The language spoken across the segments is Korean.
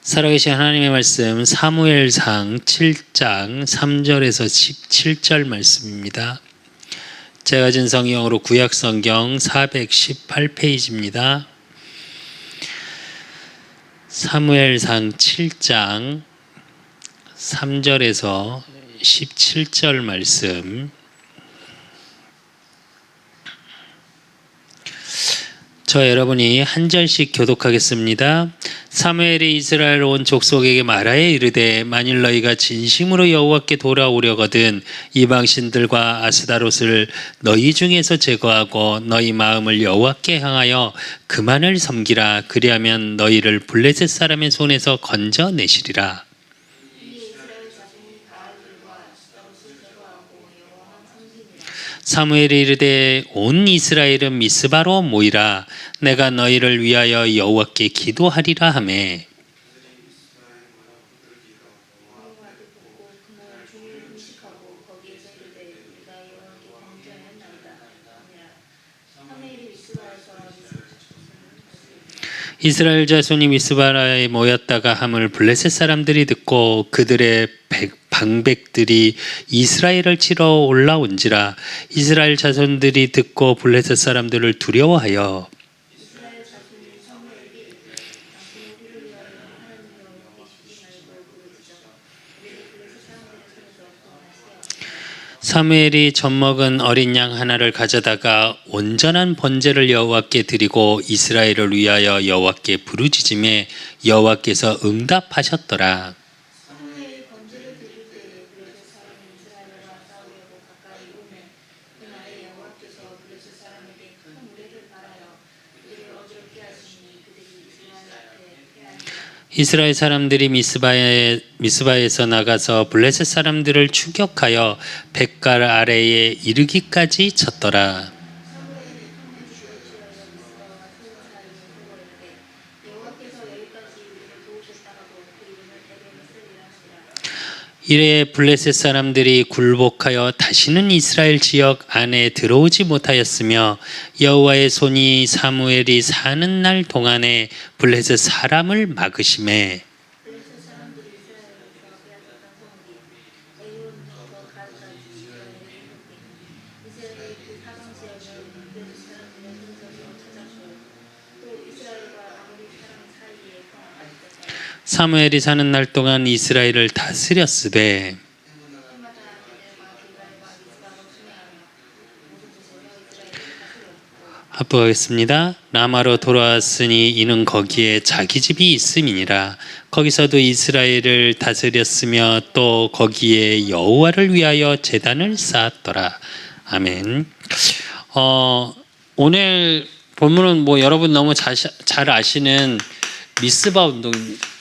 살아계신 하나님의 말씀 사무엘상 7장 3절에서 17절 말씀입니다. 제가 가진 성경으로 구약성경 418페이지입니다. 사무엘상 7장 3절에서 17절 말씀, 저 여러분이 한 절씩 교독하겠습니다. 사무엘이 이스라엘 온 족속에게 말하여 이르되 만일 너희가 진심으로 여호와께 돌아오려거든 이방 신들과 아스다롯을 너희 중에서 제거하고 너희 마음을 여호와께 향하여 그만을 섬기라. 그리하면 너희를 블레셋 사람의 손에서 건져내시리라. 사무엘이 이르되 온 이스라엘은 미스바로 모이라. 내가 너희를 위하여 여호와께 기도하리라 하매 이스라엘 자손이 미스바라에 모였다가 함을 블레셋 사람들이 듣고 그들의 방백들이 이스라엘을 치러 올라온지라. 이스라엘 자손들이 듣고 블레셋 사람들을 두려워하여 사무엘이 젖먹은 어린 양 하나를 가져다가 온전한 번제를 여호와께 드리고 이스라엘을 위하여 여호와께 부르짖음에 여호와께서 응답하셨더라. 사무엘이 번제를 드릴 때에 블레셋 사람이 이스라엘과 싸우려고 가까이 오매 그날에 여호와께서 블레셋 사람에게 큰 우레를 바라여 그들을 어지럽게 하시니 그들이 이스라엘 앞에 패하니라. 이스라엘 사람들이 미스바에서 나가서 블레셋 사람들을 추격하여 벳갈 아래에 이르기까지 쳤더라. 이래 블레셋 사람들이 굴복하여 다시는 이스라엘 지역 안에 들어오지 못하였으며 여호와의 손이 사무엘이 사는 날 동안에 블레셋 사람을 막으시매 사무엘이 사는 날 동안 이스라엘을 다스렸으되 합독하겠습니다. 라마로 돌아왔으니 이는 거기에 자기 집이 있음이니라. 거기서도 이스라엘을 다스렸으며 또 거기에 여호와를 위하여 제단을 쌓았더라. 아멘. 오늘 본문은 뭐 여러분 너무 잘 아시는 미스바 운동입니다.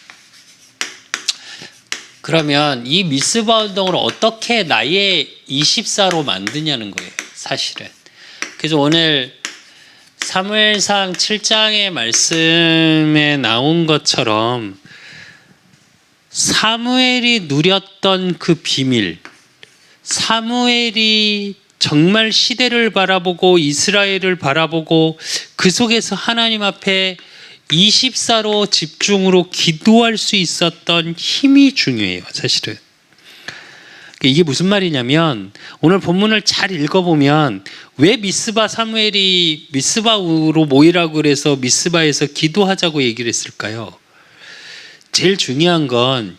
그러면 이 미스바 운동을 어떻게 나의 24로 만드냐는 거예요, 사실은. 그래서 오늘 사무엘상 7장의 말씀에 나온 것처럼 사무엘이 누렸던 그 비밀, 사무엘이 정말 시대를 바라보고 이스라엘을 바라보고 그 속에서 하나님 앞에 24로 집중으로 기도할 수 있었던 힘이 중요해요, 사실은. 이게 무슨 말이냐면 오늘 본문을 잘 읽어보면 왜 사무엘이 미스바로 모이라고 그래서 미스바에서 기도하자고 얘기를 했을까요? 제일 중요한 건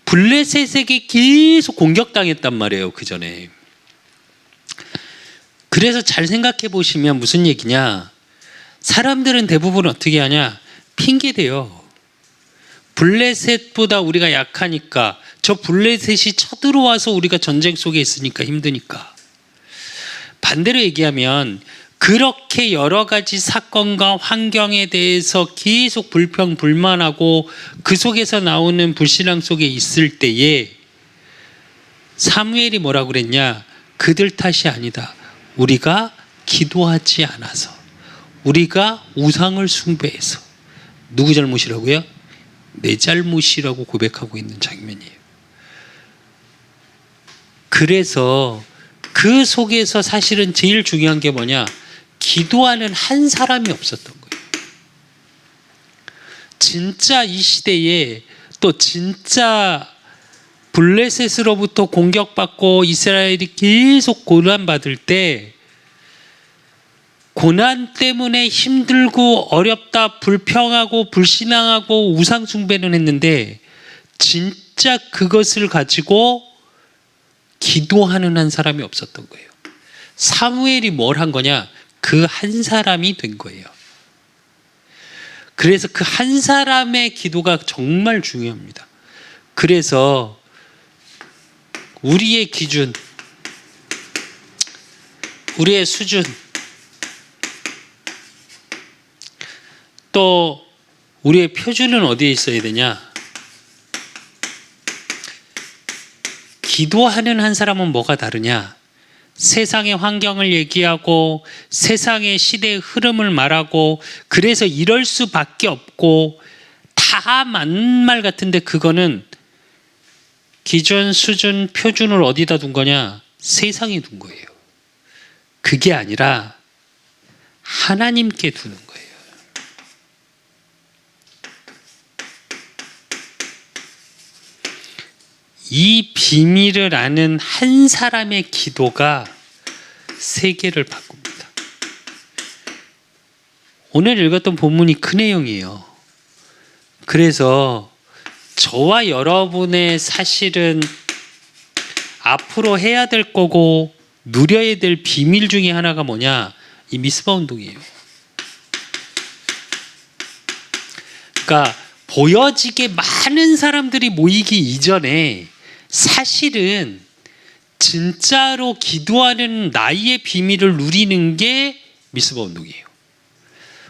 블레셋에게 계속 공격당했단 말이에요, 그 전에. 그래서 잘 생각해 보시면 무슨 얘기냐, 사람들은 대부분 어떻게 하냐, 핑계대요. 블레셋보다 우리가 약하니까, 저 블레셋이 쳐들어와서 우리가 전쟁 속에 있으니까 힘드니까. 반대로 얘기하면 그렇게 여러 가지 사건과 환경에 대해서 계속 불평불만하고 그 속에서 나오는 불신앙 속에 있을 때에 사무엘이 뭐라고 그랬냐, 그들 탓이 아니다. 우리가 기도하지 않아서, 우리가 우상을 숭배해서. 누구 잘못이라고요? 내 잘못이라고 고백하고 있는 장면이에요. 그래서 그 속에서 사실은 제일 중요한 게 뭐냐, 기도하는 한 사람이 없었던 거예요. 진짜 이 시대에 또 진짜 블레셋으로부터 공격받고 이스라엘이 계속 고난받을 때 고난 때문에 힘들고 어렵다, 불평하고 불신앙하고 우상 숭배는 했는데 진짜 그것을 가지고 기도하는 한 사람이 없었던 거예요. 사무엘이 뭘 한 거냐? 그 한 사람이 된 거예요. 그래서 그 한 사람의 기도가 정말 중요합니다. 그래서 우리의 기준, 우리의 수준, 또 우리의 표준은 어디에 있어야 되냐? 기도하는 한 사람은 뭐가 다르냐? 세상의 환경을 얘기하고 세상의 시대의 흐름을 말하고 그래서 이럴 수밖에 없고 다 맞는 말 같은데 그거는 기준, 수준, 표준을 어디다 둔 거냐? 세상에 둔 거예요. 그게 아니라 하나님께 두는 거예요. 이 비밀을 아는 한 사람의 기도가 세계를 바꿉니다. 오늘 읽었던 본문이 그 내용이에요. 그래서 저와 여러분의 사실은 앞으로 해야 될 거고 누려야 될 비밀 중에 하나가 뭐냐? 이 미스바 운동이에요. 그러니까 보여지게 많은 사람들이 모이기 이전에 사실은 진짜로 기도하는 나의 비밀을 누리는 게 미스바 운동이에요.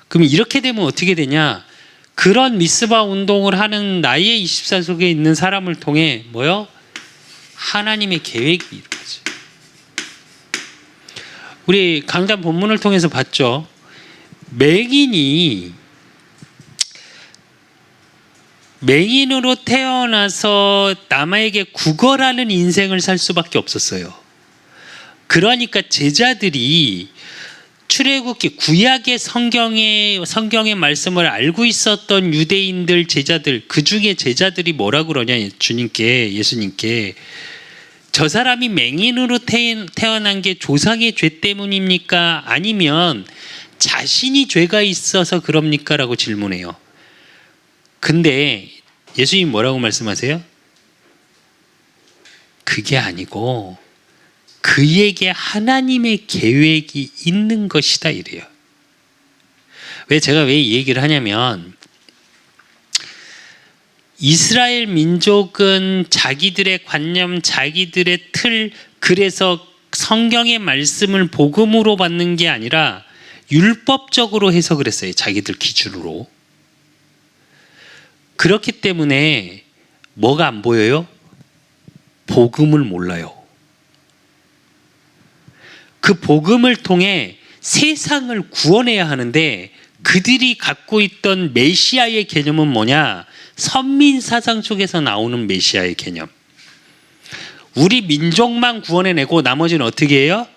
그럼 이렇게 되면 어떻게 되냐? 그런 미스바 운동을 하는 나의 24 속에 있는 사람을 통해 뭐요? 하나님의 계획이 이루어져요. 우리 강단 본문을 통해서 봤죠. 맹인으로 태어나서 남에게 구걸하는 인생을 살 수밖에 없었어요. 그러니까 제자들이 출애굽기 구약의 성경의 말씀을 알고 있었던 유대인들 제자들, 그 중에 제자들이 뭐라 그러냐? 예수님께 저 사람이 맹인으로 태어난 게 조상의 죄 때문입니까? 아니면 자신이 죄가 있어서 그럽니까? 라고 질문해요. 근데 예수님 뭐라고 말씀하세요? 그게 아니고 그에게 하나님의 계획이 있는 것이다 이래요. 제가 왜 이 얘기를 하냐면 이스라엘 민족은 자기들의 관념, 자기들의 틀, 그래서 성경의 말씀을 복음으로 받는 게 아니라 율법적으로 해석을 했어요. 자기들 기준으로. 그렇기 때문에 뭐가 안 보여요? 복음을 몰라요. 그 복음을 통해 세상을 구원해야 하는데 그들이 갖고 있던 메시아의 개념은 뭐냐? 선민 사상 속에서 나오는 메시아의 개념. 우리 민족만 구원해내고 나머지는 어떻게 해요?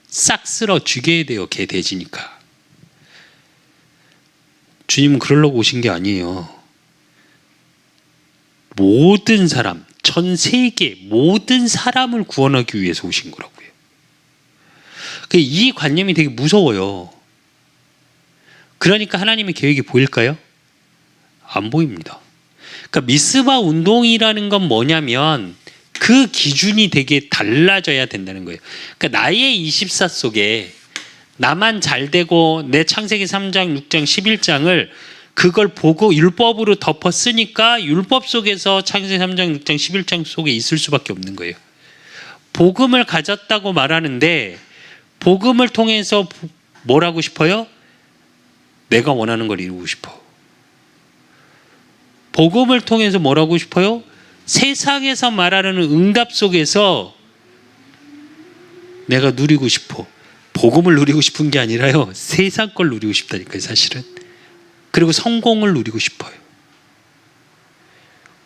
싹 쓸어 죽여야 돼요. 개 돼지니까. 주님은 그러려고 오신 게 아니에요. 모든 사람, 전 세계 모든 사람을 구원하기 위해서 오신 거라고요. 이 관념이 되게 무서워요. 그러니까 하나님의 계획이 보일까요? 안 보입니다. 그러니까 미스바 운동이라는 건 뭐냐면 그 기준이 되게 달라져야 된다는 거예요. 그러니까 나의 24 속에 나만 잘 되고 내 창세기 3장, 6장, 11장을 그걸 보고 율법으로 덮어 쓰니까 율법 속에서 창세기 3장, 6장, 11장 속에 있을 수밖에 없는 거예요. 복음을 가졌다고 말하는데 복음을 통해서 뭘 하고 싶어요? 내가 원하는 걸 이루고 싶어. 복음을 통해서 뭘 하고 싶어요? 세상에서 말하는 응답 속에서 내가 누리고 싶어. 복음을 누리고 싶은 게 아니라요. 세상 걸 누리고 싶다니까요, 사실은. 그리고 성공을 누리고 싶어요.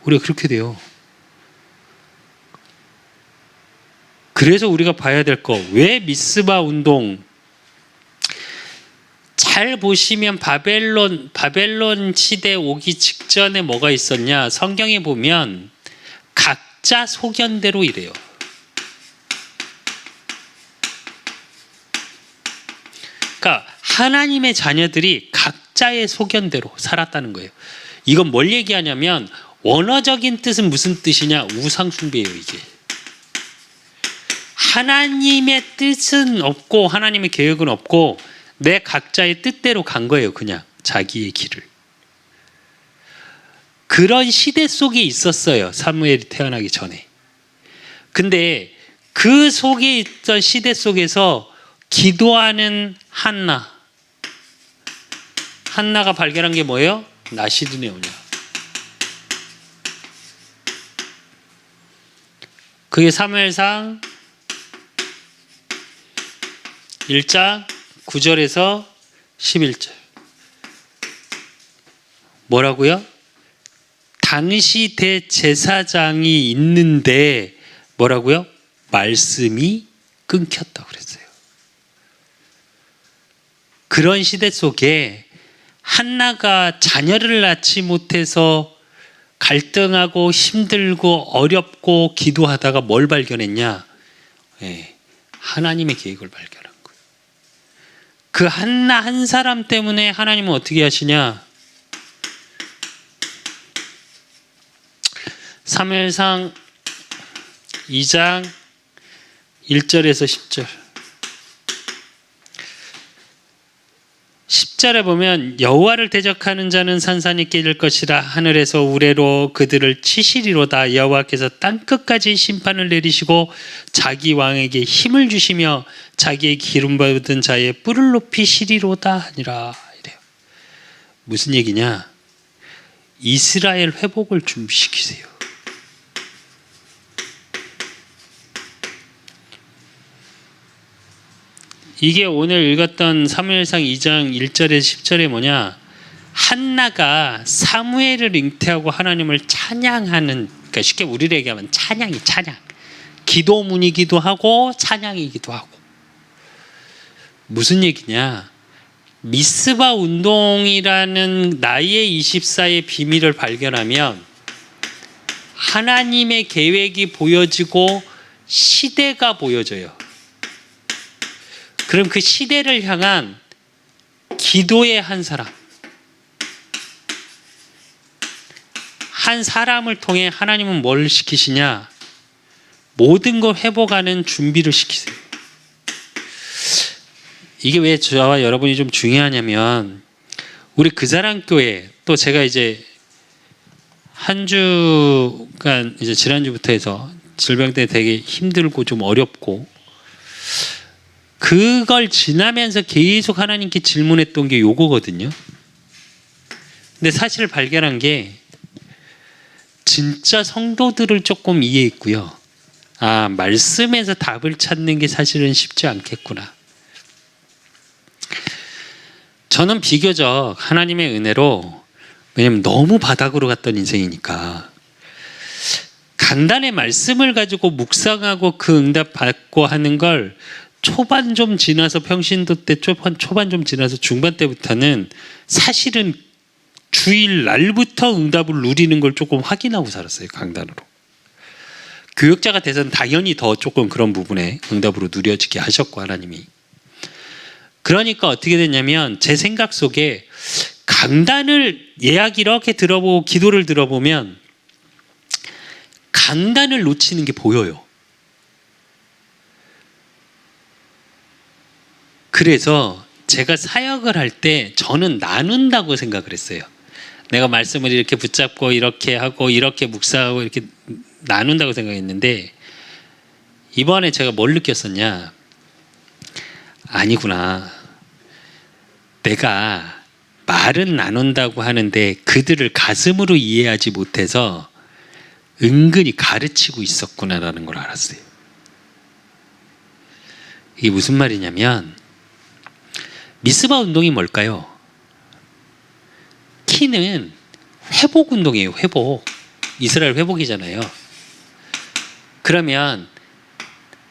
우리가 그렇게 돼요. 그래서 우리가 봐야 될 거, 왜 미스바 운동 잘 보시면 바벨론 시대 오기 직전에 뭐가 있었냐? 성경에 보면 각자 소견대로 이래요. 그러니까 하나님의 자녀들이 각자의 소견대로 살았다는 거예요. 이건 뭘 얘기하냐면 원어적인 뜻은 무슨 뜻이냐? 우상숭배예요, 이게. 하나님의 뜻은 없고 하나님의 계획은 없고 내 각자의 뜻대로 간 거예요. 그냥 자기의 길을. 그런 시대 속에 있었어요. 사무엘이 태어나기 전에. 근데 그 속에 있던 시대 속에서 기도하는 한나가 발견한 게 뭐예요? 나시드네 오냐. 그게 사무엘상 1장 9절에서 11절. 뭐라고요? 당시 대제사장이 있는데 뭐라고요? 말씀이 끊겼다고 그랬어요. 그런 시대 속에 한나가 자녀를 낳지 못해서 갈등하고 힘들고 어렵고 기도하다가 뭘 발견했냐? 하나님의 계획을 발견한 거예요. 그 한나 한 사람 때문에 하나님은 어떻게 하시냐? 사무엘상 2장 1절에서 10절. 10절에 보면 여호와를 대적하는 자는 산산이 깨질 것이라 하늘에서 우레로 그들을 치시리로다. 여호와께서 땅끝까지 심판을 내리시고 자기 왕에게 힘을 주시며 자기의 기름 받은 자의 뿔을 높이시리로다 하니라. 이래요. 무슨 얘기냐? 이스라엘 회복을 준비시키세요. 이게 오늘 읽었던 사무엘상 2장 1절에서 10절에 뭐냐? 한나가 사무엘을 잉태하고 하나님을 찬양하는, 그러니까 쉽게 우리를 얘기하면 찬양. 기도문이기도 하고 찬양이기도 하고. 무슨 얘기냐? 미스바 운동이라는 나의 24의 비밀을 발견하면 하나님의 계획이 보여지고 시대가 보여져요. 그럼 그 시대를 향한 기도의 한 사람을 통해 하나님은 뭘 시키시냐? 모든 걸 회복하는 준비를 시키세요. 이게 왜 저와 여러분이 좀 중요하냐면 우리 그사랑교회, 또 제가 이제 한 주간 이제 지난주부터 해서 질병 때문에 되게 힘들고 좀 어렵고 그걸 지나면서 계속 하나님께 질문했던 게 요거거든요. 근데 사실 발견한 게 진짜 성도들을 조금 이해했고요. 아, 말씀에서 답을 찾는 게 사실은 쉽지 않겠구나. 저는 비교적 하나님의 은혜로, 왜냐면 너무 바닥으로 갔던 인생이니까 강단의 말씀을 가지고 묵상하고 그 응답 받고 하는 걸 초반 좀 지나서, 평신도 때 초반 좀 지나서 중반 때부터는 사실은 주일 날부터 응답을 누리는 걸 조금 확인하고 살았어요. 강단으로. 교역자가 돼서는 당연히 더 조금 그런 부분에 응답으로 누려지게 하셨고 하나님이. 그러니까 어떻게 됐냐면 제 생각 속에 강단을 예약 이렇게 들어보고 기도를 들어보면 강단을 놓치는 게 보여요. 그래서 제가 사역을 할 때 저는 나눈다고 생각을 했어요. 내가 말씀을 이렇게 붙잡고 이렇게 하고 이렇게 묵상하고 이렇게 나눈다고 생각했는데 이번에 제가 뭘 느꼈었냐? 아니구나. 내가 말은 나눈다고 하는데 그들을 가슴으로 이해하지 못해서 은근히 가르치고 있었구나라는 걸 알았어요. 이게 무슨 말이냐면 미스바 운동이 뭘까요? 키는 회복 운동이에요. 회복. 이스라엘 회복이잖아요. 그러면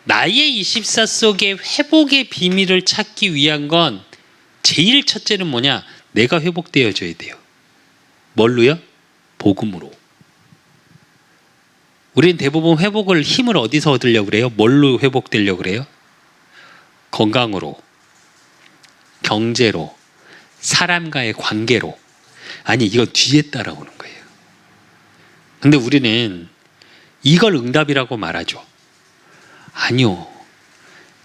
나의 24 속에 회복의 비밀을 찾기 위한 건 제일 첫째는 뭐냐? 내가 회복되어져야 돼요. 뭘로요? 복음으로. 우리는 대부분 회복을 힘을 어디서 얻으려고 그래요? 뭘로 회복되려고 그래요? 건강으로, 경제로, 사람과의 관계로. 아니, 이건 뒤에 따라오는 거예요. 근데 우리는 이걸 응답이라고 말하죠. 아니요.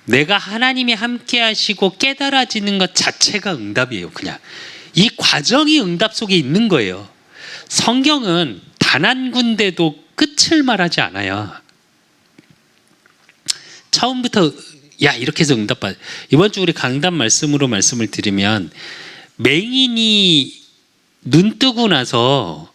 내가 하나님이 함께 하시고 깨달아지는 것 자체가 응답이에요. 그냥 이 과정이 응답 속에 있는 거예요. 성경은 단 한 군데도 끝을 말하지 않아요. 처음부터 야 이렇게 해서 응답받아. 이번 주 우리 강단 말씀으로 말씀을 드리면, 맹인이 눈 뜨고 나서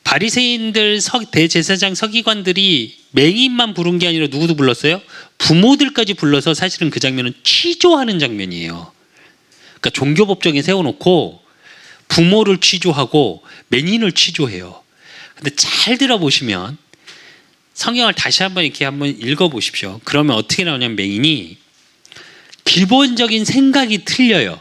바리새인들 대제사장 서기관들이 맹인만 부른 게 아니라 누구도 불렀어요? 부모들까지 불러서 사실은 그 장면은 취조하는 장면이에요. 그러니까 종교법정에 세워놓고 부모를 취조하고 맹인을 취조해요. 근데 잘 들어보시면, 성경을 다시 한번 이렇게 한번 읽어보십시오. 그러면 어떻게 나오냐면, 맹인이 기본적인 생각이 틀려요.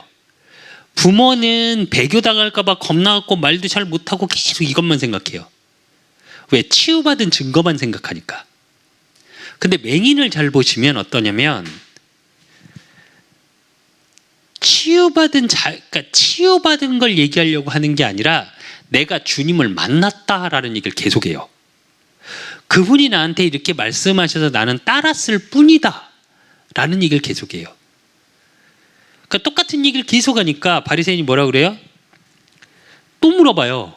부모는 배교당할까봐 겁나갖고 말도 잘 못하고 계속 이것만 생각해요. 왜? 치유받은 증거만 생각하니까. 근데 맹인을 잘 보시면 어떠냐면, 그러니까 치유받은 걸 얘기하려고 하는 게 아니라 내가 주님을 만났다라는 얘기를 계속해요. 그분이 나한테 이렇게 말씀하셔서 나는 따랐을 뿐이다 라는 얘기를 계속해요. 그러니까 똑같은 얘기를 계속하니까 바리새인이 뭐라 그래요? 또 물어봐요.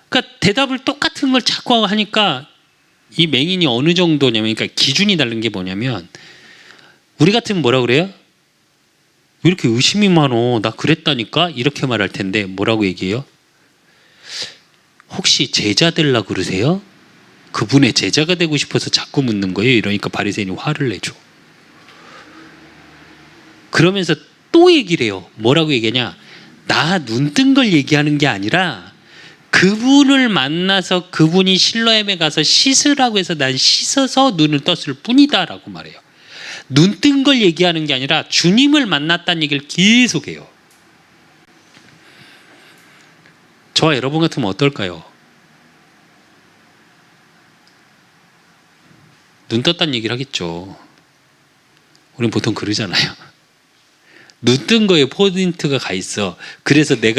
그러니까 대답을 똑같은 걸 자꾸 하니까 이 맹인이 어느 정도냐면, 그러니까 기준이 다른 게 뭐냐면, 우리 같으면 뭐라 그래요? 왜 이렇게 의심이 많어? 나 그랬다니까? 이렇게 말할 텐데 뭐라고 얘기해요? 혹시 제자 되려고 그러세요? 그분의 제자가 되고 싶어서 자꾸 묻는 거예요. 이러니까 바리새인이 화를 내죠. 그러면서 또 얘기를 해요. 뭐라고 얘기하냐? 나 눈 뜬 걸 얘기하는 게 아니라 그분을 만나서 그분이 실로암에 가서 씻으라고 해서 난 씻어서 눈을 떴을 뿐이다 라고 말해요. 눈 뜬 걸 얘기하는 게 아니라 주님을 만났다는 얘기를 계속해요. 저와 여러분 같으면 어떨까요? 눈 떴다는 얘기를 하겠죠. 우리는 보통 그러잖아요. 눈 뜬 거에 포인트가 가 있어. 그래서 내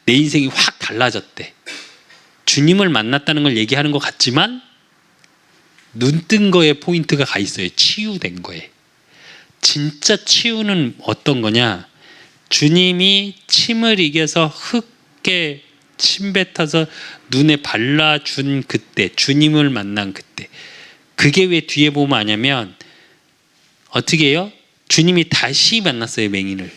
인생이 확 달라졌대. 주님을 만났다는 걸 얘기하는 것 같지만 눈 뜬 거에 포인트가 가 있어요. 치유된 거에. 진짜 치유는 어떤 거냐? 주님이 침을 이겨서 흙에 침 뱉어서 눈에 발라준 그때, 주님을 만난 그때. 그게 왜 뒤에 보면 아냐면, 어떻게 해요? 주님이 다시 만났어요, 맹인을.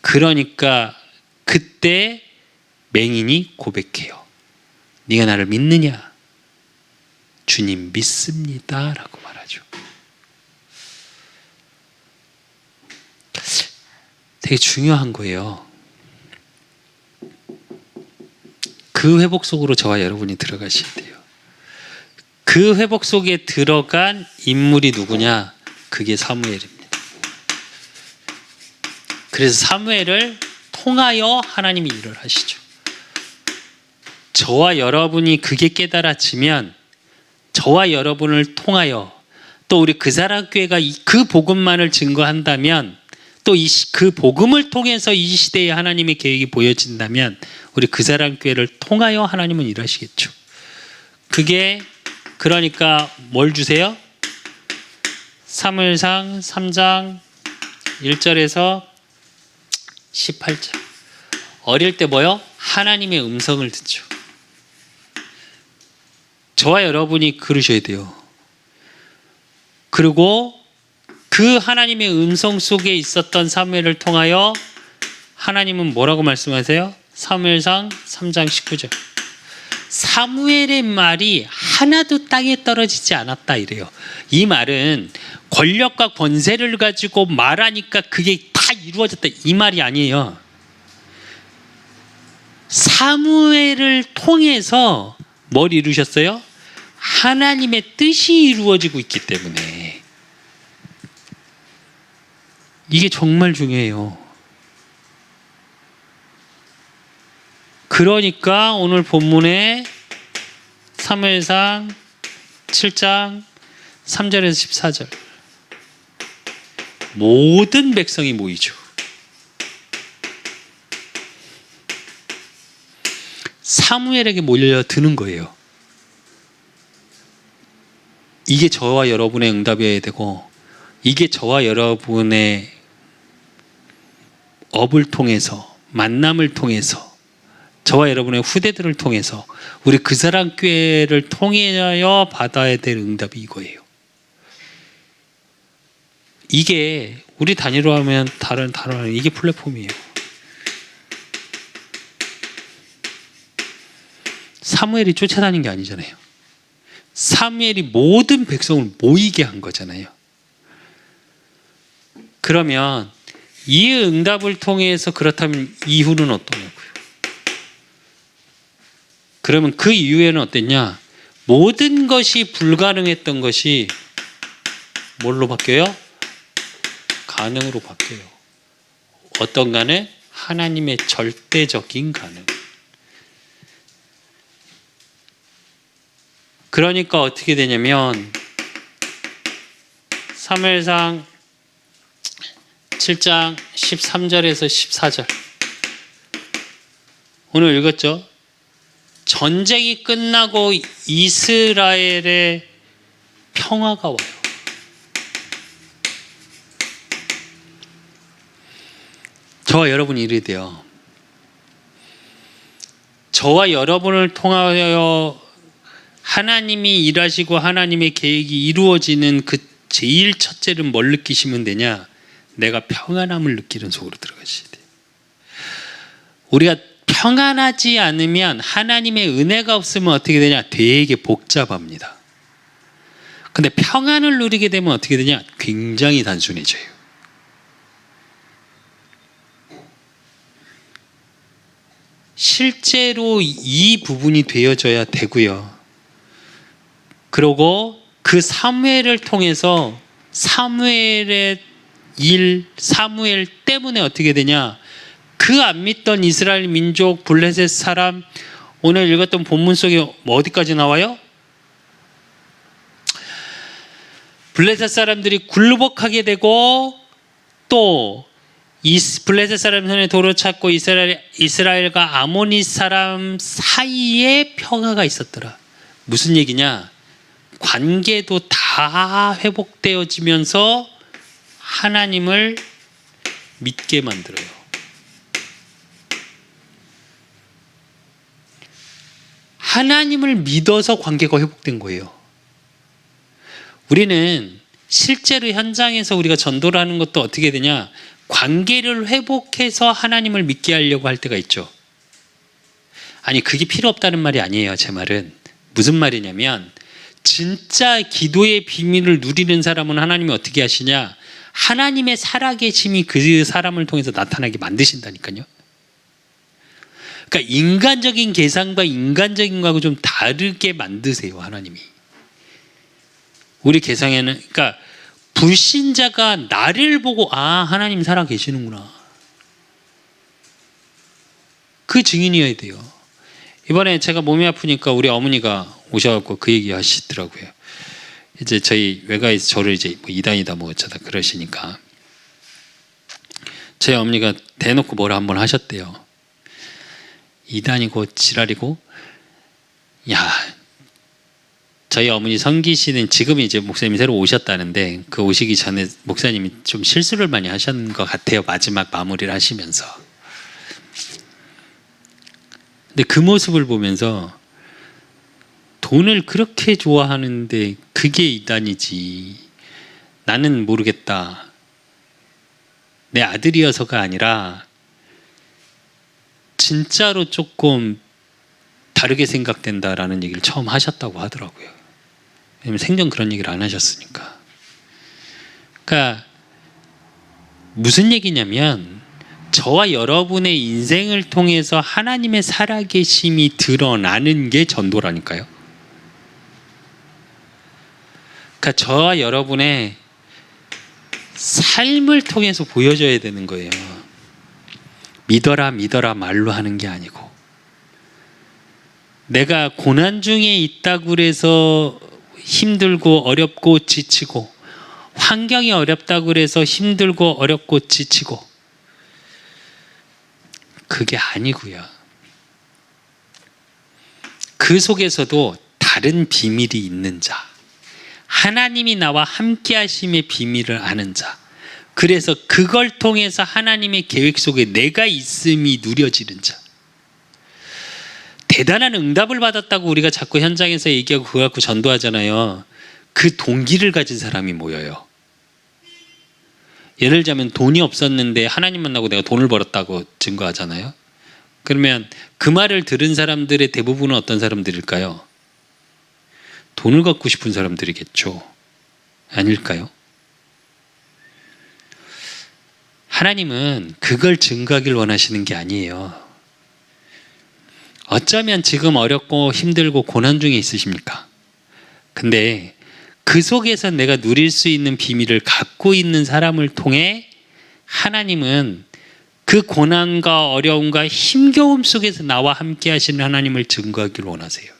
그러니까 그때 맹인이 고백해요. 네가 나를 믿느냐? 주님 믿습니다 라고 말하죠. 되게 중요한 거예요. 그 회복 속으로 저와 여러분이 들어가셔야 돼요. 그 회복 속에 들어간 인물이 누구냐? 그게 사무엘입니다. 그래서 사무엘을 통하여 하나님이 일을 하시죠. 저와 여러분이 그게 깨달아지면, 저와 여러분을 통하여, 또 우리 그 사람 교회가 그 복음만을 증거한다면, 또 그 복음을 통해서 이 시대에 하나님의 계획이 보여진다면, 우리 그 사람 교회를 통하여 하나님은 일하시겠죠. 그게 그러니까 뭘 주세요? 사무엘상 3장 1절에서 18절. 어릴 때 뭐요? 하나님의 음성을 듣죠. 저와 여러분이 그러셔야 돼요. 그리고 그 하나님의 음성 속에 있었던 사무엘을 통하여 하나님은 뭐라고 말씀하세요? 사무엘상 3장 19절. 사무엘의 말이 하나도 땅에 떨어지지 않았다 이래요. 이 말은 권력과 권세를 가지고 말하니까 그게 다 이루어졌다 이 말이 아니에요. 사무엘을 통해서 뭘 이루셨어요? 하나님의 뜻이 이루어지고 있기 때문에. 이게 정말 중요해요. 그러니까 오늘 본문에 사무엘상 7장 3절에서 14절 모든 백성이 모이죠. 사무엘에게 몰려드는 거예요. 이게 저와 여러분의 응답이어야 되고, 이게 저와 여러분의 업을 통해서, 만남을 통해서, 저와 여러분의 후대들을 통해서, 우리 그 사람 교회를 통하여 받아야 될 응답이 이거예요. 이게 우리 단위로 하면 다른 단어는 이게 플랫폼이에요. 사무엘이 쫓아다닌 게 아니잖아요. 사무엘이 모든 백성을 모이게 한 거잖아요. 그러면 이 응답을 통해서 그렇다면 이후는 어떠냐고요. 그러면 그 이후에는 어땠냐? 모든 것이 불가능했던 것이 뭘로 바뀌어요? 가능으로 바뀌어요. 어떤 가능? 하나님의 절대적인 가능. 그러니까 어떻게 되냐면 사무엘상 7장 13절에서 14절 오늘 읽었죠? 전쟁이 끝나고 이스라엘의 평화가 와요. 저와 여러분이 이래야 돼요. 저와 여러분을 통하여 하나님이 일하시고 하나님의 계획이 이루어지는 그 제일 첫째는 뭘 느끼시면 되냐? 내가 평안함을 느끼는 속으로 들어가셔야 돼요. 우리가 평안하지 않으면 하나님의 은혜가 없으면 어떻게 되냐? 되게 복잡합니다. 근데 평안을 누리게 되면 어떻게 되냐? 굉장히 단순해져요. 실제로 이 부분이 되어져야 되고요. 그리고 그 사무엘을 통해서 사무엘 때문에 어떻게 되냐? 그 안 믿던 이스라엘 민족 블레셋 사람, 오늘 읽었던 본문 속에 어디까지 나와요? 블레셋 사람들이 굴복하게 되고 또 블레셋 사람 손에 돌을 찾고 이스라엘과 아모니 사람 사이에 평화가 있었더라. 무슨 얘기냐? 관계도 다 회복되어지면서 하나님을 믿게 만들어요. 하나님을 믿어서 관계가 회복된 거예요. 우리는 실제로 현장에서 우리가 전도를 하는 것도 어떻게 되냐? 관계를 회복해서 하나님을 믿게 하려고 할 때가 있죠. 아니, 그게 필요 없다는 말이 아니에요. 제 말은 무슨 말이냐면, 진짜 기도의 비밀을 누리는 사람은 하나님이 어떻게 하시냐? 하나님의 살아계심이 그 사람을 통해서 나타나게 만드신다니까요. 그러니까 인간적인 계산과 인간적인 거하고 좀 다르게 만드세요, 하나님이. 우리 계상에는, 그러니까 불신자가 나를 보고 하나님 살아계시는구나, 그 증인이어야 돼요. 이번에 제가 몸이 아프니까 우리 어머니가 오셔갖고 그 얘기 하시더라고요. 이제 저희 외가에서 저를 이제 이단이다 뭐 어쩌다 그러시니까 저희 어머니가 대놓고 뭐라 한번 하셨대요. 이단이고 지랄이고. 야, 저희 어머니 성기씨는 지금 이제 목사님이 새로 오셨다는데, 그 오시기 전에 목사님이 좀 실수를 많이 하신 것 같아요. 마지막 마무리를 하시면서. 근데 그 모습을 보면서 돈을 그렇게 좋아하는데 그게 이단이지, 나는 모르겠다, 내 아들이어서가 아니라 진짜로 조금 다르게 생각된다라는 얘기를 처음 하셨다고 하더라고요. 왜냐면 생전 그런 얘기를 안 하셨으니까. 그러니까 무슨 얘기냐면, 저와 여러분의 인생을 통해서 하나님의 살아계심이 드러나는 게 전도라니까요. 그러니까 저와 여러분의 삶을 통해서 보여줘야 되는 거예요. 믿어라 믿어라 말로 하는 게 아니고, 내가 고난 중에 있다고 해서 힘들고 어렵고 지치고, 환경이 어렵다고 해서 힘들고 어렵고 지치고, 그게 아니고요. 그 속에서도 다른 비밀이 있는 자, 하나님이 나와 함께 하심의 비밀을 아는 자, 그래서 그걸 통해서 하나님의 계획 속에 내가 있음이 누려지는 자, 대단한 응답을 받았다고 우리가 자꾸 현장에서 얘기하고 그거 갖고 전도하잖아요. 그 동기를 가진 사람이 모여요. 예를 들자면 돈이 없었는데 하나님 만나고 내가 돈을 벌었다고 증거하잖아요. 그러면 그 말을 들은 사람들의 대부분은 어떤 사람들일까요? 돈을 갖고 싶은 사람들이겠죠. 아닐까요? 하나님은 그걸 증거하길 원하시는 게 아니에요. 어쩌면 지금 어렵고 힘들고 고난 중에 있으십니까? 근데 그 속에서 내가 누릴 수 있는 비밀을 갖고 있는 사람을 통해 하나님은 그 고난과 어려움과 힘겨움 속에서 나와 함께 하시는 하나님을 증거하길 원하세요.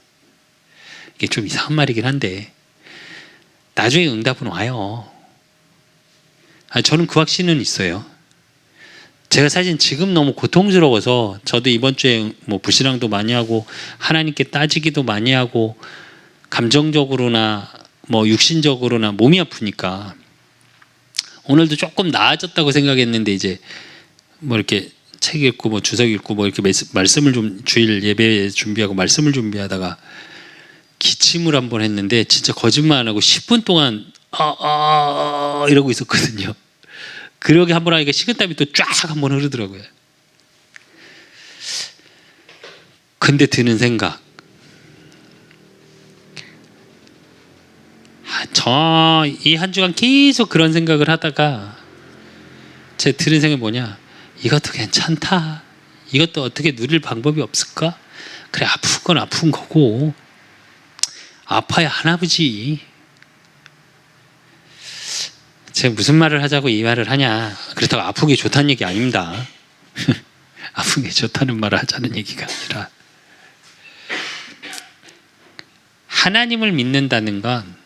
이게 좀 이상한 말이긴 한데 나중에 응답은 와요. 저는 그 확신은 있어요. 제가 사실 지금 너무 고통스러워서, 저도 이번 주에 뭐 불신앙도 많이 하고 하나님께 따지기도 많이 하고 감정적으로나 뭐 육신적으로나 몸이 아프니까 오늘도 조금 나아졌다고 생각했는데, 이제 뭐 이렇게 책 읽고 뭐 주석 읽고 뭐 이렇게 말씀을 좀 주일 예배 준비하고 말씀을 준비하다가 기침을 한번 했는데, 진짜 거짓말 안 하고 10분 동안 이러고 있었거든요. 그러게 한번 하니까 식은땀이 또 쫙 한번 흐르더라고요. 근데 드는 생각, 저 이 한 주간 계속 그런 생각을 하다가 제 드는 생각이 뭐냐, 이것도 괜찮다, 이것도 어떻게 누릴 방법이 없을까? 그래, 아픈 건 아픈 거고 아파야 하나 보지. 제가 무슨 말을 하자고 이 말을 하냐, 그렇다고 아픈 게 좋다는 얘기 아닙니다. 아픈 게 좋다는 말을 하자는 얘기가 아니라, 하나님을 믿는다는 건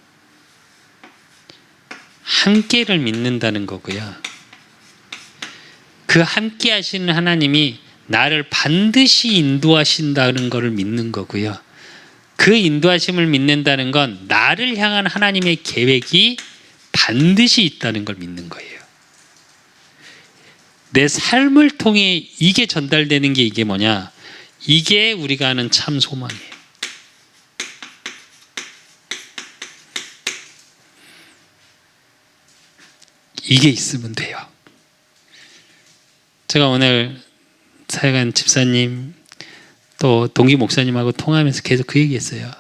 함께를 믿는다는 거고요. 그 함께 하시는 하나님이 나를 반드시 인도하신다는 것을 믿는 거고요. 그 인도하심을 믿는다는 건 나를 향한 하나님의 계획이 반드시 있다는 걸 믿는 거예요. 내 삶을 통해 이게 전달되는 게 이게 뭐냐? 이게 우리가 아는 참 소망이에요. 이게 있으면 돼요. 제가 오늘 사역한 집사님 또 동기 목사님하고 통화하면서 계속 그 얘기했어요.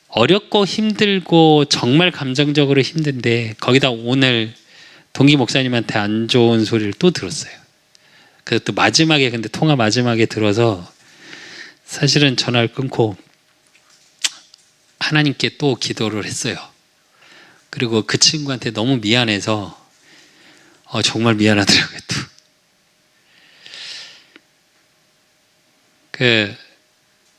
어렵고 힘들고 정말 감정적으로 힘든데 거기다 오늘 동기 목사님한테 안 좋은 소리를 또 들었어요. 그래서 또 마지막에, 근데 통화 마지막에 들어서 사실은 전화를 끊고 하나님께 또 기도를 했어요. 그리고 그 친구한테 너무 미안해서 정말 미안하더라고요. 또. 그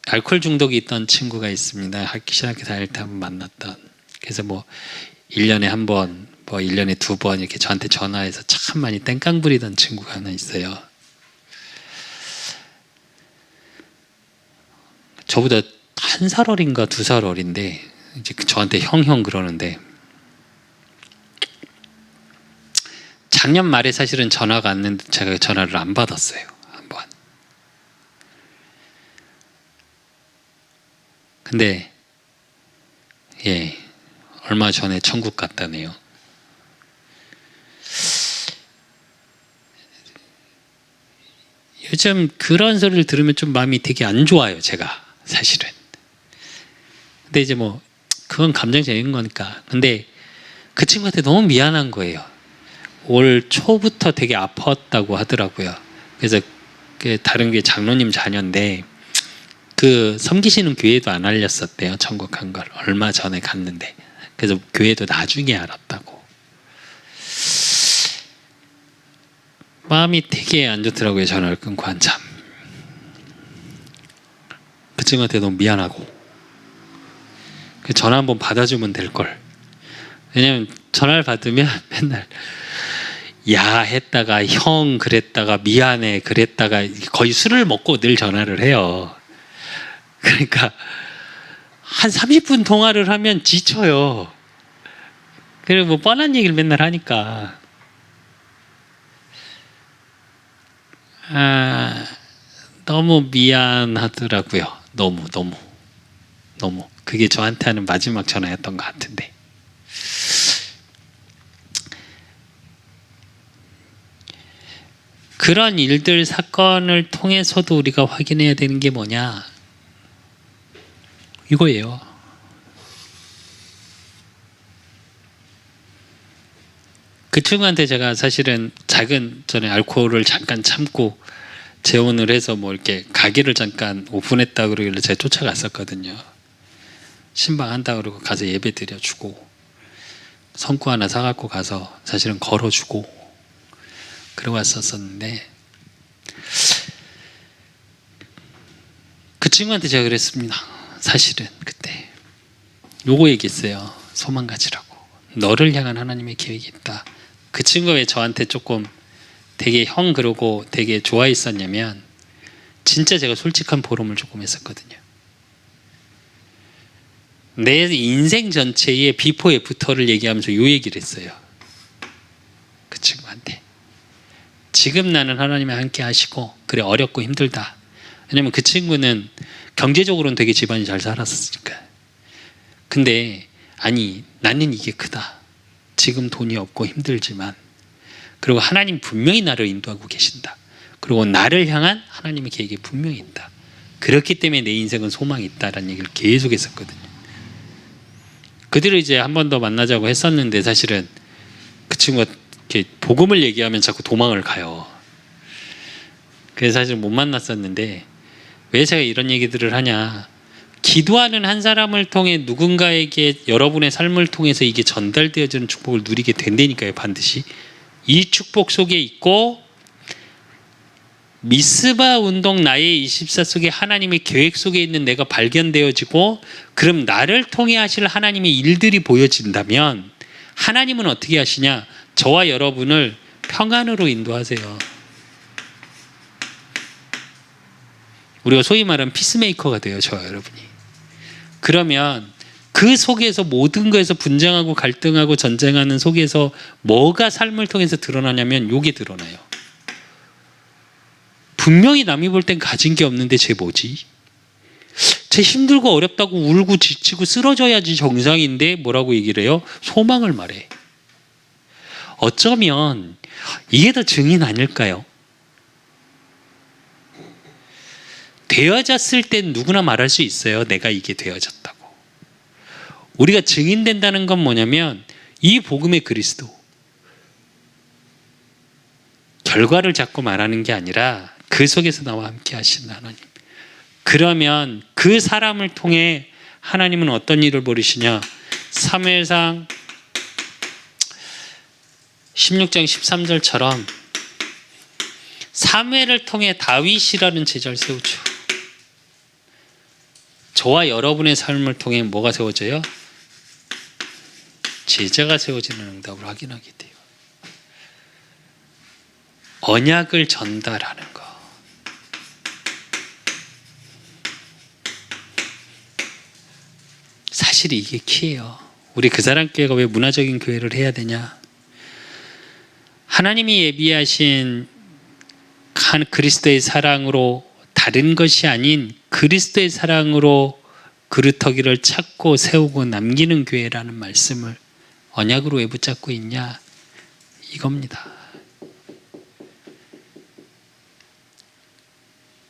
알코올 중독이 있던 친구가 있습니다. 신학교 다닐 때 한번 만났던. 그래서 뭐 1년에 한 번, 뭐 1년에 2번 이렇게 저한테 전화해서 참 많이 땡깡 부리던 친구가 하나 있어요. 저보다 1살 어린가 2살 어린데 이제 저한테 형 그러는데, 작년 말에 사실은 전화가 왔는데 제가 전화를 안 받았어요. 한번. 근데 얼마 전에 천국 갔다네요. 요즘 그런 소리를 들으면 좀 마음이 되게 안 좋아요, 제가 사실은. 근데 이제 뭐 그건 감정적인 거니까. 근데 그 친구한테 너무 미안한 거예요. 올 초부터 되게 아팠다고 하더라고요. 그래서 다른 게 장로님 자녀인데 그 섬기시는 교회도 안 알렸었대요. 천국 간 걸 얼마 전에 갔는데. 그래서 교회도 나중에 알았다고. 마음이 되게 안 좋더라고요. 전화를 끊고 한참. 그 친구한테 너무 미안하고 전화 한번 받아주면 될걸. 왜냐면 전화를 받으면 맨날 야 했다가 형 그랬다가 미안해 그랬다가 거의 술을 먹고 늘 전화를 해요. 그러니까 한 30분 통화를 하면 지쳐요. 그리고 뭐 뻔한 얘기를 맨날 하니까 너무 미안하더라고요. 너무 그게 저한테 하는 마지막 전화였던 것 같은데. 그런 일들 사건을 통해서도 우리가 확인해야 되는 게 뭐냐 이거예요. 그 친구한테 제가 사실은 작은 전에 알코올을 잠깐 참고 재혼을 해서 뭐 이렇게 가게를 잠깐 오픈했다 그러길래 제가 쫓아갔었거든요. 신방한다 그러고 가서 예배 드려주고 성구 하나 사갖고 가서 사실은 걸어주고 그러고 왔었는데 그 친구한테 제가 그랬습니다. 사실은 그때 요거 얘기했어요. 소망 가지라고. 너를 향한 하나님의 계획이 있다. 그 친구가 왜 저한테 조금 되게 형 그러고 되게 좋아했었냐면 진짜 제가 솔직한 보름을 조금 했었거든요. 내 인생 전체의 비포 애프터를 얘기하면서 요 얘기를 했어요. 그 친구한테. 지금 나는 하나님이 함께 하시고 그래 어렵고 힘들다. 왜냐면 그 친구는 경제적으로는 되게 집안이 잘 살았으니까. 근데 아니 나는 이게 크다. 지금 돈이 없고 힘들지만 그리고 하나님 분명히 나를 인도하고 계신다. 그리고 나를 향한 하나님의 계획이 분명히 있다. 그렇기 때문에 내 인생은 소망이 있다라는 얘기를 계속 했었거든요. 그들을 이제 한 번 더 만나자고 했었는데 사실은 그 친구가 이렇게 복음을 얘기하면 자꾸 도망을 가요. 그래서 사실 못 만났었는데 왜 제가 이런 얘기들을 하냐. 기도하는 한 사람을 통해 누군가에게 여러분의 삶을 통해서 이게 전달되어지는 축복을 누리게 된다니까요. 반드시. 이 축복 속에 있고 미스바 운동 나의 24 속에 하나님의 계획 속에 있는 내가 발견되어지고 그럼 나를 통해 하실 하나님의 일들이 보여진다면 하나님은 어떻게 하시냐? 저와 여러분을 평안으로 인도하세요. 우리가 소위 말하는 피스메이커가 돼요. 저와 여러분이. 그러면 그 속에서 모든 것에서 분쟁하고 갈등하고 전쟁하는 속에서 뭐가 삶을 통해서 드러나냐면 요게 드러나요. 분명히 남이 볼 땐 가진 게 없는데 쟤 뭐지? 쟤 힘들고 어렵다고 울고 지치고 쓰러져야지 정상인데 뭐라고 얘기를 해요? 소망을 말해. 어쩌면 이게 더 증인 아닐까요? 되어졌을 땐 누구나 말할 수 있어요. 내가 이게 되어졌다고. 우리가 증인된다는 건 뭐냐면 이 복음의 그리스도. 결과를 잡고 말하는 게 아니라 그 속에서 나와 함께 하시는 하나님. 그러면 그 사람을 통해 하나님은 어떤 일을 벌이시냐. 사무엘상 16장 13절처럼 사무엘을 통해 다윗이라는 제자를 세우죠. 저와 여러분의 삶을 통해 뭐가 세워져요? 제자가 세워지는 응답을 확인하게 돼요. 언약을 전달하는 거. 사실 이게 키예요. 우리 그 사람 교회가 왜 문화적인 교회를 해야 되냐? 하나님이 예비하신 한 그리스도의 사랑으로 다른 것이 아닌 그리스도의 사랑으로 그루터기를 찾고 세우고 남기는 교회라는 말씀을 언약으로 왜 붙잡고 있냐? 이겁니다.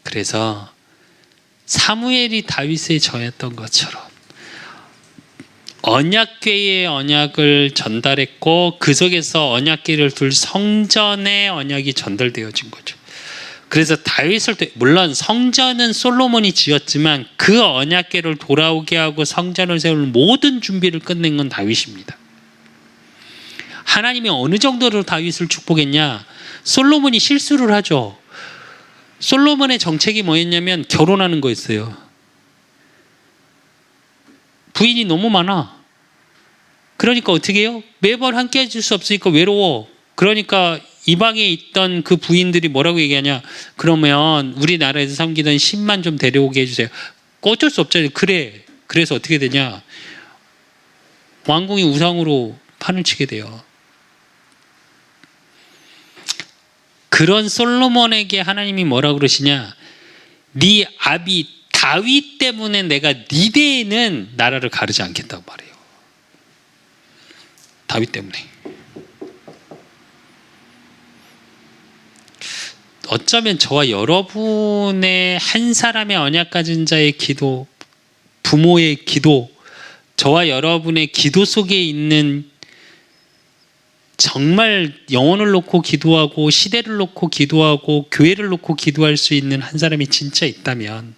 그래서 사무엘이 다윗에 저했던 것처럼 언약궤의 언약을 전달했고 그 속에서 언약궤를 둘 성전의 언약이 전달되어진 거죠. 그래서 다윗을 물론 성전은 솔로몬이 지었지만 그 언약궤를 돌아오게 하고 성전을 세울 모든 준비를 끝낸 건 다윗입니다. 하나님이 어느 정도로 다윗을 축복했냐? 솔로몬이 실수를 하죠. 솔로몬의 정책이 뭐였냐면 결혼하는 거였어요. 부인이 너무 많아. 그러니까 어떻게 해요? 매번 함께 해줄 수 없으니까 외로워. 그러니까 이방에 있던 그 부인들이 뭐라고 얘기하냐? 그러면 우리나라에서 섬기던 10만 좀 데려오게 해주세요. 어쩔 수 없잖아요. 그래. 그래서 어떻게 되냐? 왕궁이 우상으로 판을 치게 돼요. 그런 솔로몬에게 하나님이 뭐라고 그러시냐? 네 아비 다윗 때문에 내가 네 대에는 나라를 가르지 않겠다고 말해요. 다윗 때문에. 어쩌면 저와 여러분의 한 사람의 언약 가진 자의 기도, 부모의 기도, 저와 여러분의 기도 속에 있는 정말 영혼을 놓고 기도하고 시대를 놓고 기도하고 교회를 놓고 기도할 수 있는 한 사람이 진짜 있다면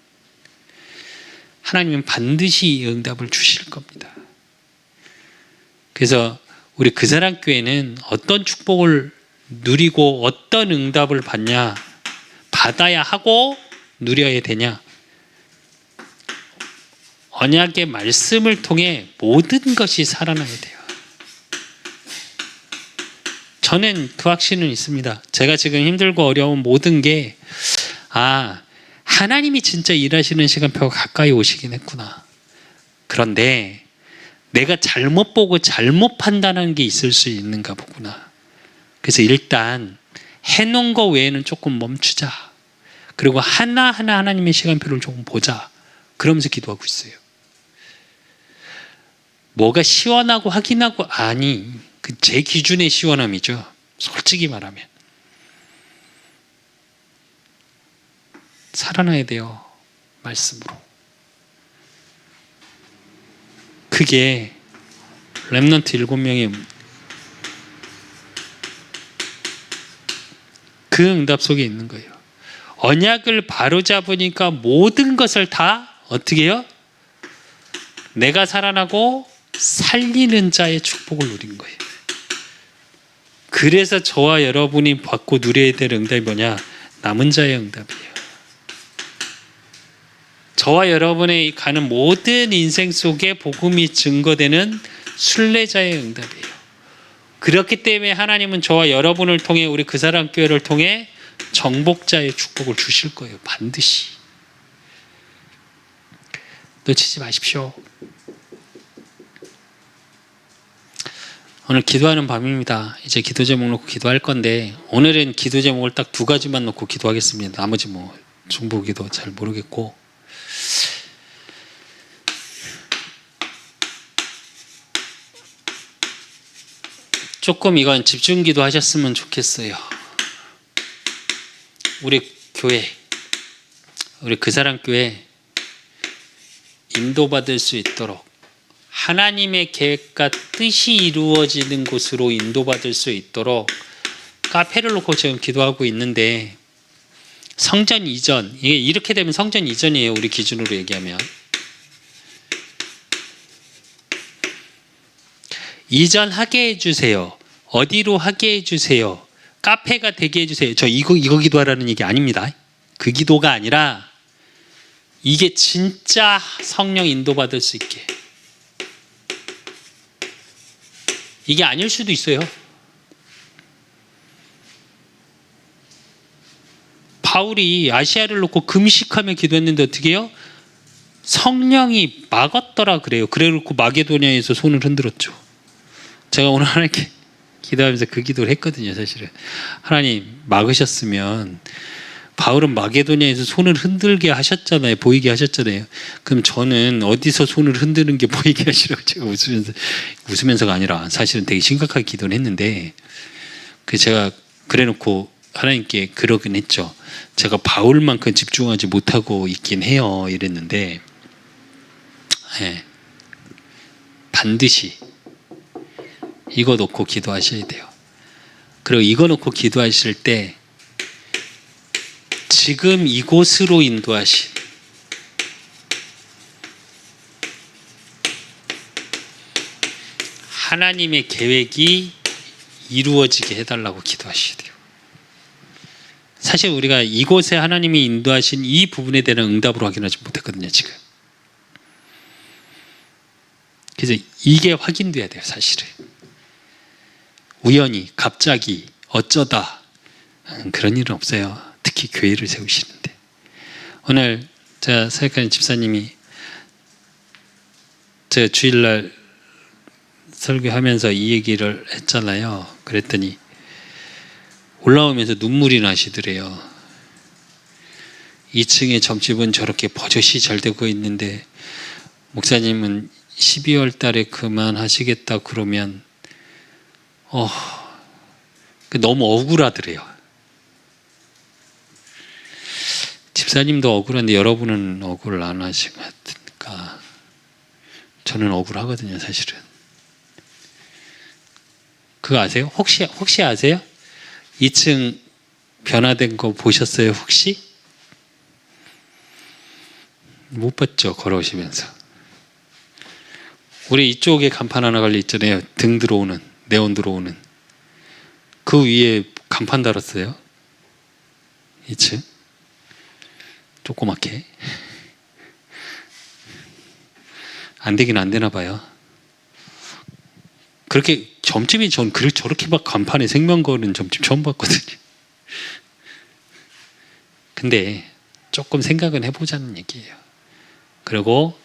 하나님은 반드시 응답을 주실 겁니다. 그래서 우리 그 사람 교회는 어떤 축복을 누리고 어떤 응답을 받냐, 받아야 하고 누려야 되냐. 언약의 말씀을 통해 모든 것이 살아나야 돼요. 저는 그 확신은 있습니다. 제가 지금 힘들고 어려운 모든 게 하나님이 진짜 일하시는 시간표가 가까이 오시긴 했구나. 그런데 내가 잘못 보고 잘못 판단하는 게 있을 수 있는가 보구나. 그래서 일단 해놓은 거 외에는 조금 멈추자. 그리고 하나하나 하나님의 시간표를 조금 보자. 그러면서 기도하고 있어요. 뭐가 시원하고 확인하고 그 제 기준의 시원함이죠. 솔직히 말하면. 살아나야 돼요. 말씀으로. 그게 렘넌트 7명의 그 응답 속에 있는 거예요. 언약을 바로잡으니까 모든 것을 다 어떻게 해요? 내가 살아나고 살리는 자의 축복을 누린 거예요. 그래서 저와 여러분이 받고 누려야 될 응답이 뭐냐? 남은 자의 응답이에요. 저와 여러분의 가는 모든 인생 속에 복음이 증거되는 순례자의 응답이에요. 그렇기 때문에 하나님은 저와 여러분을 통해 우리 그 사람 교회를 통해 정복자의 축복을 주실 거예요. 반드시. 놓치지 마십시오. 오늘 기도하는 밤입니다. 이제 기도 제목 놓고 기도할 건데 오늘은 기도 제목을 딱 2가지만 놓고 기도하겠습니다. 나머지 중보기도 잘 모르겠고 조금 이건 집중기도 하셨으면 좋겠어요. 우리 교회, 우리 그 사람 교회 인도받을 수 있도록 하나님의 계획과 뜻이 이루어지는 곳으로 인도받을 수 있도록 카페를 놓고 지금 기도하고 있는데 성전 이전, 이게 이렇게 되면 성전 이전이에요. 우리 기준으로 얘기하면. 이전하게 해주세요. 어디로 하게 해주세요. 카페가 되게 해주세요. 저 이거 기도하라는 얘기 아닙니다. 그 기도가 아니라 이게 진짜 성령 인도받을 수 있게. 이게 아닐 수도 있어요. 바울이 아시아를 놓고 금식하며 기도했는데 어떻게 해요? 성령이 막았더라 그래요. 그래놓고 마게도냐에서 손을 흔들었죠. 제가 오늘 하나님께 기도하면서 그 기도를 했거든요. 사실은 하나님 막으셨으면 바울은 마게도냐에서 손을 흔들게 하셨잖아요. 보이게 하셨잖아요. 그럼 저는 어디서 손을 흔드는 게 보이게 하시라고 제가 웃으면서가 아니라 사실은 되게 심각하게 기도를 했는데 제가 그래놓고 하나님께 그러긴 했죠. 제가 바울만큼 집중하지 못하고 있긴 해요. 이랬는데 반드시 이거 놓고 기도하셔야 돼요. 그리고 이거 놓고 기도하실 때 지금 이곳으로 인도하신 하나님의 계획이 이루어지게 해달라고 기도하셔야 돼요. 사실 우리가 이곳에 하나님이 인도하신 이 부분에 대한 응답으로 확인하지 못했거든요, 지금. 그래서 이게 확인돼야 돼요, 사실은. 우연히, 갑자기, 어쩌다 그런 일은 없어요. 특히 교회를 세우시는데. 오늘 제가 사역하는 집사님이 제가 주일날 설교하면서 이 얘기를 했잖아요. 그랬더니 올라오면서 눈물이 나시더래요. 2층에 점집은 저렇게 버젓이 잘 되고 있는데 목사님은 12월 달에 그만하시겠다 그러면 너무 억울하더래요. 집사님도 억울한데 여러분은 억울 안 하신 것 같으니까 저는 억울하거든요, 사실은. 그거 아세요? 혹시 아세요? 2층 변화된 거 보셨어요, 혹시? 못 봤죠, 걸어오시면서. 우리 이쪽에 간판 하나 걸려 있잖아요. 등 들어오는, 네온 들어오는. 그 위에 간판 달았어요. 2층. 조그맣게. 안 되긴 안 되나 봐요. 그렇게 점집이 전 저렇게 막 간판에 생명 거는 점집 처음 봤거든요. 근데 조금 생각은 해보자는 얘기예요. 그리고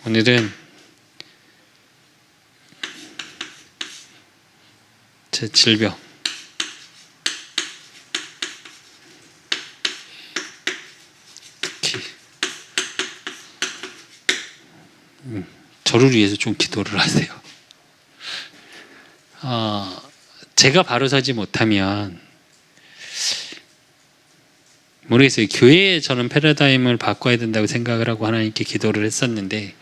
오늘은 제 질병, 특히 저를 위해서 좀 기도를 하세요. 제가 바로 서지 못하면 모르겠어요. 교회에 저는 패러다임을 바꿔야 된다고 생각을 하고 하나님께 기도를 했었는데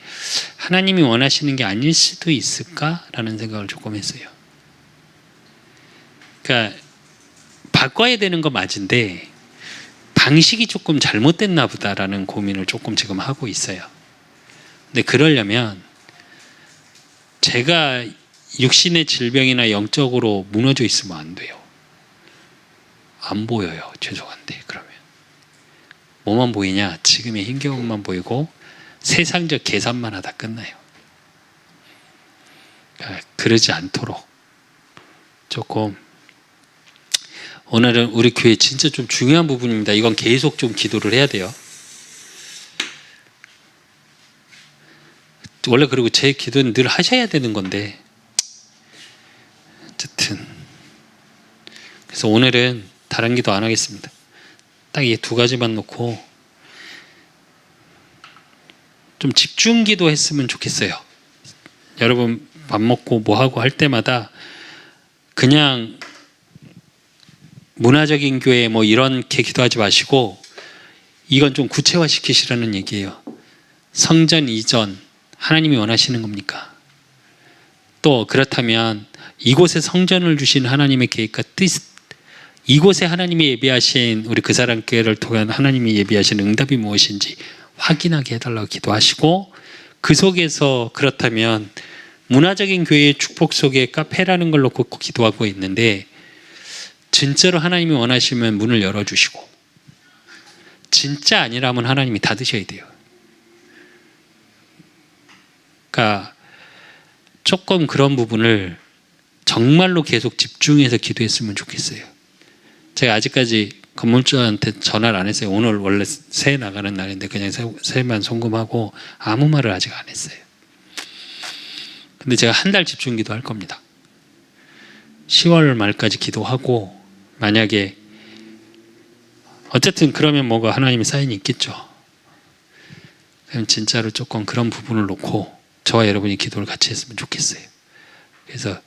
하나님이 원하시는 게 아닐 수도 있을까라는 생각을 조금 했어요. 그러니까 바꿔야 되는 거 맞은데 방식이 조금 잘못됐나 보다라는 고민을 조금 지금 하고 있어요. 근데 그러려면 제가 육신의 질병이나 영적으로 무너져 있으면 안 돼요. 안 보여요. 죄송한데 그러면. 뭐만 보이냐? 지금의 힘겨움만 보이고 세상적 계산만 하다 끝나요. 그러지 않도록 조금 오늘은 우리 교회 진짜 좀 중요한 부분입니다. 이건 계속 좀 기도를 해야 돼요. 원래 그리고 제 기도는 늘 하셔야 되는 건데 어쨌든 그래서 오늘은 다른 기도 안 하겠습니다. 딱 이 두 가지만 놓고 좀 집중 기도했으면 좋겠어요. 여러분 밥 먹고 뭐 하고 할 때마다 그냥 문화적인 교회 뭐 이렇게 기도하지 마시고 이건 좀 구체화 시키시라는 얘기예요. 성전 이전 하나님이 원하시는 겁니까? 또 그렇다면 이곳에 성전을 주신 하나님의 계획과 뜻, 이곳에 하나님이 예비하신 우리 그 사람 교회를 통한 하나님이 예비하신 응답이 무엇인지 확인하게 해달라고 기도하시고 그 속에서 그렇다면 문화적인 교회의 축복 속에 카페라는 걸 놓고 기도하고 있는데 진짜로 하나님이 원하시면 문을 열어주시고 진짜 아니라면 하나님이 닫으셔야 돼요. 그러니까 조금 그런 부분을 정말로 계속 집중해서 기도했으면 좋겠어요. 제가 아직까지 건물주한테 전화를 안 했어요. 오늘 원래 새해 나가는 날인데 그냥 새해만 송금하고 아무 말을 아직 안 했어요. 근데 제가 한 달 집중 기도할 겁니다. 10월 말까지 기도하고 만약에 어쨌든 그러면 뭐가 하나님의 사인이 있겠죠. 그럼 진짜로 조금 그런 부분을 놓고 저와 여러분이 기도를 같이 했으면 좋겠어요. 그래서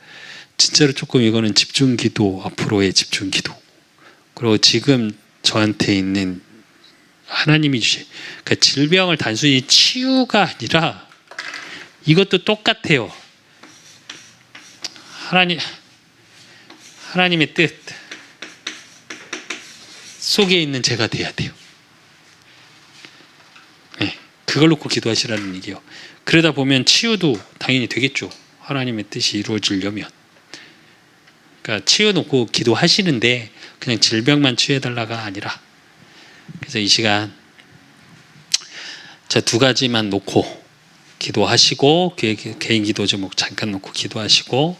진짜로 조금 이거는 집중 기도, 앞으로의 집중 기도. 그리고 지금 저한테 있는 하나님이 주신 그러니까 질병을 단순히 치유가 아니라 이것도 똑같아요. 하나님의 뜻 속에 있는 제가 돼야 돼요. 네, 그걸 놓고 기도하시라는 얘기예요. 그러다 보면 치유도 당연히 되겠죠. 하나님의 뜻이 이루어지려면. 그러니까 치유놓고 기도하시는데 그냥 질병만 치유해달라가 아니라, 그래서 이 시간 저 두 가지만 놓고 기도하시고, 개인 기도 제목 잠깐 놓고 기도하시고,